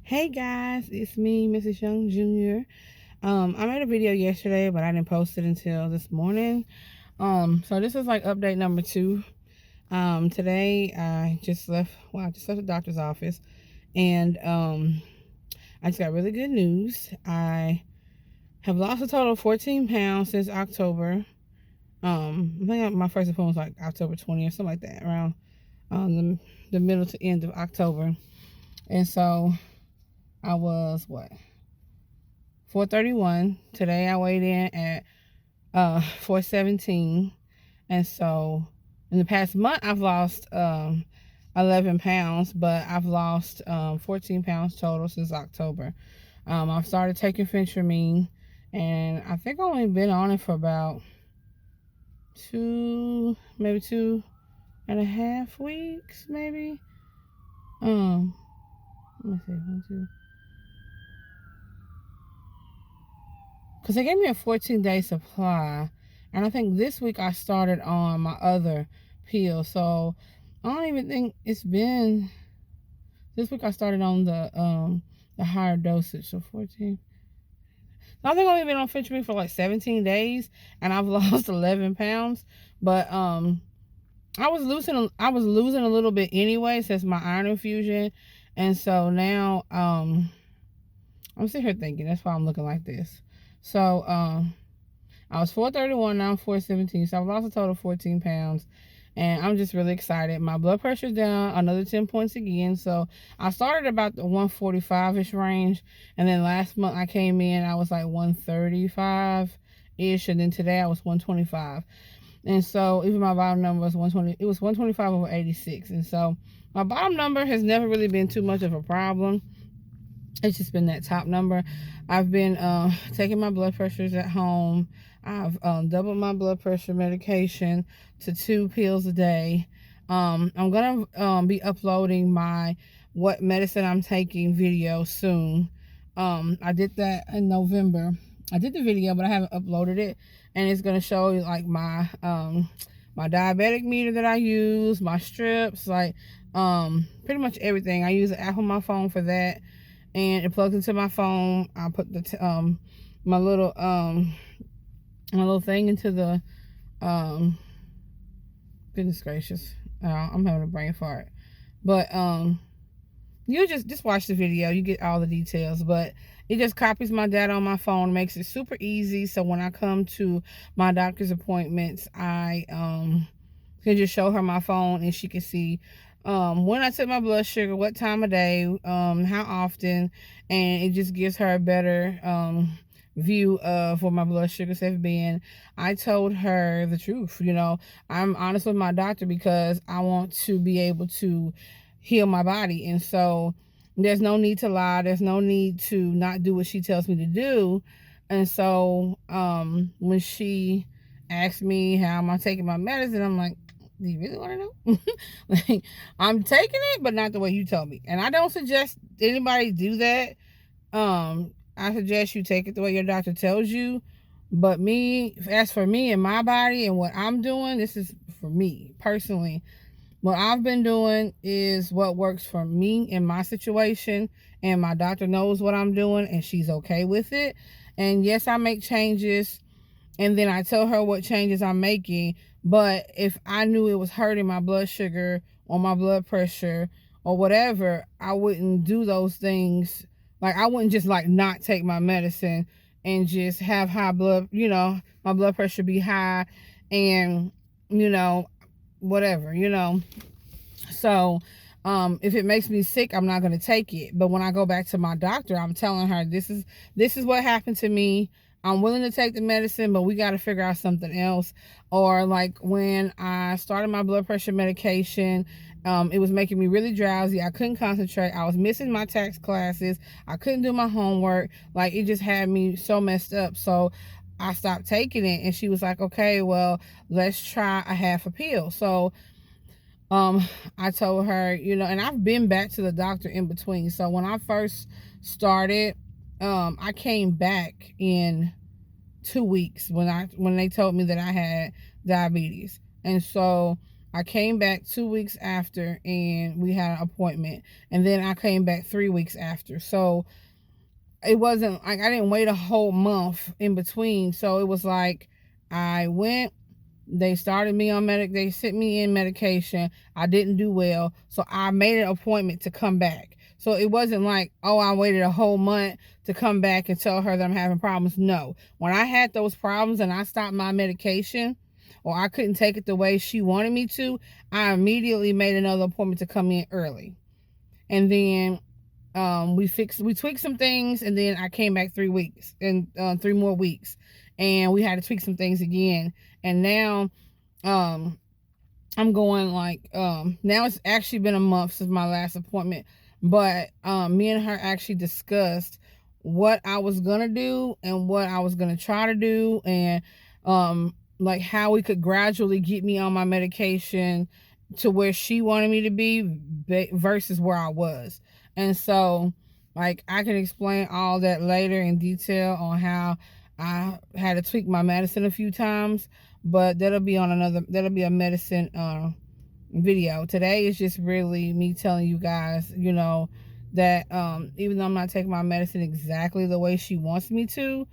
Hey guys, it's me, Mrs. Young Jr. I made a video yesterday, but I didn't post it until this morning. So this is like update number 2. Today I just left. Well, I just left the doctor's office, and I just got really good news. I have lost a total of 14 pounds since October. I think my first appointment was like October 20th or something like that, around the middle to end of October, and so I was 431. Today I weighed in at 417. And so in the past month I've lost 11 pounds, but I've lost 14 pounds total since October. I've started taking Phentermine, and I think I've only been on it for about maybe 2.5 weeks, maybe. Let me see, 1, 2. Because they gave me a 14-day supply, and I think this week I started on my other pill. So I don't even think it's been this week. I started on the higher dosage, so 14. I think I've only been on Phentermine for like 17 days, and I've lost 11 pounds. But I was losing a little bit anyway since my iron infusion, and so now I'm sitting here thinking that's why I'm looking like this. So I was 431, now I'm 417, so I've lost a total of 14 pounds, and I'm just really excited. My blood pressure's down another 10 points again, so I started about the 145-ish range, and then last month I came in, I was like 135-ish, and then today I was 125. And so even my bottom number was 120. It was 125 over 86, and so my bottom number has never really been too much of a problem. It's just been that top number. I've been taking my blood pressures at home. I've doubled my blood pressure medication to 2 pills a day. I'm gonna be uploading my what medicine I'm taking video soon. I did that in November. I did the video, but I haven't uploaded it, and it's gonna show you like my my diabetic meter that I use, my strips, like pretty much everything. I use an app on my phone for that, and it plugs into my phone. I put the my little thing into the goodness gracious, I'm having a brain fart. But you just watch the video, you get all the details. But it just copies my data on my phone, makes it super easy. So when I come to my doctor's appointments, I can just show her my phone, and she can see when I took my blood sugar, what time of day, how often, and it just gives her a better view of what my blood sugars have been. I told her the truth. I'm honest with my doctor because I want to be able to heal my body, and so there's no need to lie. There's no need to not do what she tells me to do. And so when she asked me how am I taking my medicine, I'm like, do you really want to know? Like, I'm taking it, but not the way you told me. And I don't suggest anybody do that. I suggest you take it the way your doctor tells you. But as for me and my body and what I'm doing, this is for me personally. What I've been doing is what works for me in my situation, and my doctor knows what I'm doing, and she's okay with it. And yes, I make changes, and then I tell her what changes I'm making. But if I knew it was hurting my blood sugar or my blood pressure or whatever, I wouldn't do those things. Like, I wouldn't just like not take my medicine and just have high blood, my blood pressure be high, and whatever. So if it makes me sick, I'm not going to take it. But when I go back to my doctor, I'm telling her this is what happened to me. I'm willing to take the medicine, but we got to figure out something else. Or like when I started my blood pressure medication, it was making me really drowsy. I couldn't concentrate. I was missing my tax classes. I couldn't do my homework. Like, it just had me so messed up. So I stopped taking it, and she was like, okay, well, let's try a half a pill. So I told her, and I've been back to the doctor in between. So when I first started, I came back in 2 weeks when they told me that I had diabetes. And so I came back 2 weeks after and we had an appointment. And then I came back 3 weeks after. So it wasn't like I didn't wait a whole month in between. So it was like I went, they started me on they sent me in medication. I didn't do well. So I made an appointment to come back. So it wasn't like, oh, I waited a whole month to come back and tell her that I'm having problems. No. When I had those problems and I stopped my medication or I couldn't take it the way she wanted me to, I immediately made another appointment to come in early. And then we tweaked some things, and then I came back 3 weeks and 3 more weeks, and we had to tweak some things again. And now I'm going like now it's actually been a month since my last appointment, but me and her actually discussed what I was gonna do and what I was gonna try to do, and like how we could gradually get me on my medication to where she wanted me to be versus where I was. And so like I can explain all that later in detail on how I had to tweak my medicine a few times, but that'll be a medicine video. Today is just really me telling you guys, that even though I'm not taking my medicine exactly the way she wants me to,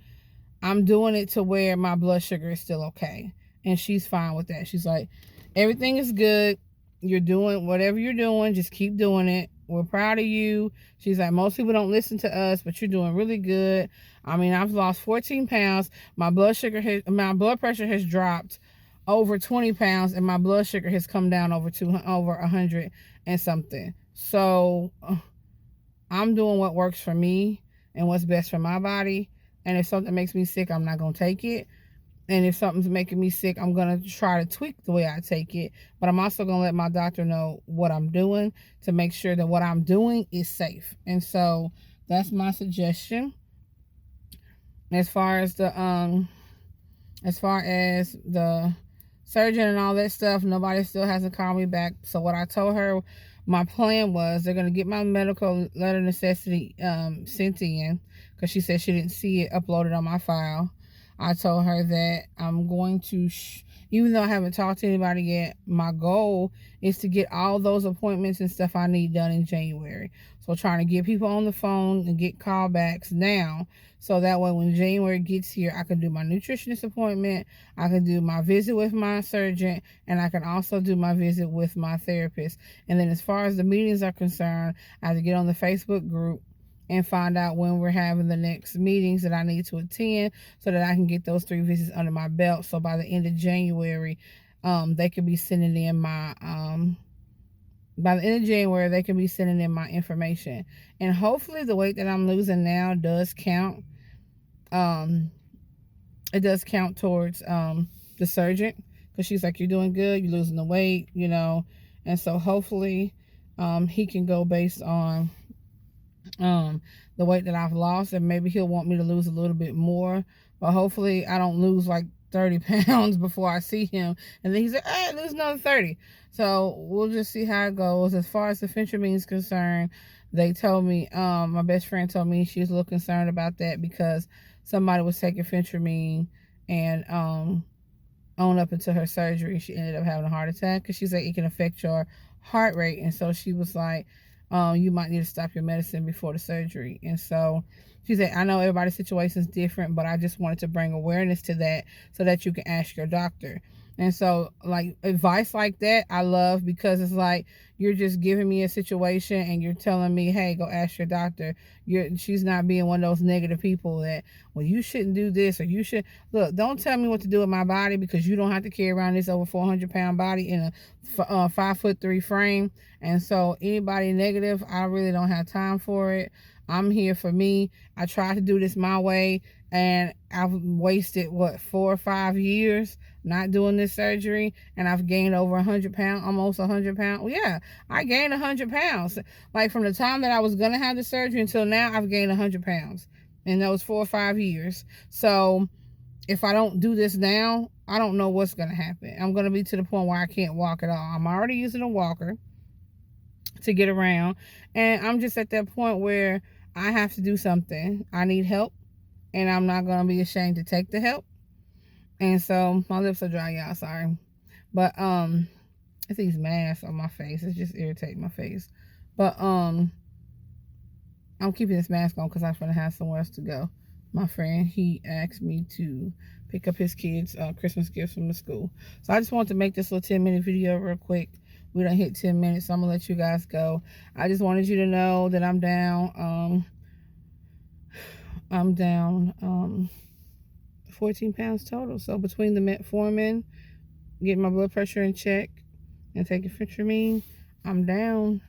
I'm doing it to where my blood sugar is still okay. And she's fine with that. She's like, everything is good. You're doing whatever you're doing. Just keep doing it. We're proud of you. She's like, most people don't listen to us, but you're doing really good. I mean, I've lost 14 pounds. My blood pressure has dropped over 20 pounds, and my blood sugar has come down over 100 and something. So I'm doing what works for me and what's best for my body. And if something makes me sick, I'm not going to take it. And if something's making me sick, I'm going to try to tweak the way I take it. But I'm also going to let my doctor know what I'm doing to make sure that what I'm doing is safe. And so that's my suggestion. As far as the surgeon and all that stuff, nobody still hasn't called me back. So what I told her, my plan was they're going to get my medical letter of necessity sent in, because she said she didn't see it uploaded on my file. I told her that I'm going to, even though I haven't talked to anybody yet, my goal is to get all those appointments and stuff I need done in January. So trying to get people on the phone and get callbacks now, so that way when January gets here, I can do my nutritionist appointment, I can do my visit with my surgeon, and I can also do my visit with my therapist. And then as far as the meetings are concerned, I have to get on the Facebook group and find out when we're having the next meetings that I need to attend, so that I can get those 3 visits under my belt. So by the end of January, they could be sending in my by the end of January, they can be sending in my information. And hopefully the weight that I'm losing now does count. It does count towards the surgeon, because she's like, you're doing good, you're losing the weight, and so hopefully he can go based on the weight that I've lost, and maybe he'll want me to lose a little bit more. But hopefully I don't lose like 30 pounds before I see him, and then he's like, hey, lose another 30. So we'll just see how it goes. As far as the phentermine is concerned, they told me, my best friend told me she was a little concerned about that, because somebody was taking phentermine and on up into her surgery, she ended up having a heart attack, because she's like, it can affect your heart rate. And so she was like, you might need to stop your medicine before the surgery. And so she said, I know everybody's situation is different, but I just wanted to bring awareness to that so that you can ask your doctor. And so like advice like that I love, because it's like you're just giving me a situation and you're telling me, hey, go ask your doctor. She's not being one of those negative people that, well, you shouldn't do this, or you should. Look, don't tell me what to do with my body, because you don't have to carry around this over 400-pound body in a 5'3" frame. And so anybody negative, I really don't have time for it. I'm here for me. I tried to do this my way, and I've wasted 4 or 5 years not doing this surgery, and I've gained over 100 pounds, almost 100 pounds. Well, yeah, I gained 100 pounds. Like from the time that I was gonna have the surgery until now, I've gained 100 pounds in those 4 or 5 years. So if I don't do this now, I don't know what's gonna happen. I'm gonna be to the point where I can't walk at all. I'm already using a walker to get around, and I'm just at that point where I have to do something. I need help, and I'm not gonna be ashamed to take the help. And so my lips are dry, y'all, sorry. But It's these masks on my face. It's just irritating my face. But I'm keeping this mask on because I'm going to have somewhere else to go. My friend, he asked me to pick up his kids' Christmas gifts from the school. So I just wanted to make this little 10-minute video real quick. We done hit 10 minutes, so I'm going to let you guys go. I just wanted you to know that I'm down. I'm down 14 pounds total. So between the Metformin, getting my blood pressure in check, and taking Phentermine, I'm down.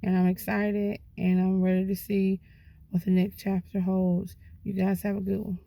And I'm excited, and I'm ready to see what the next chapter holds. You guys have a good one.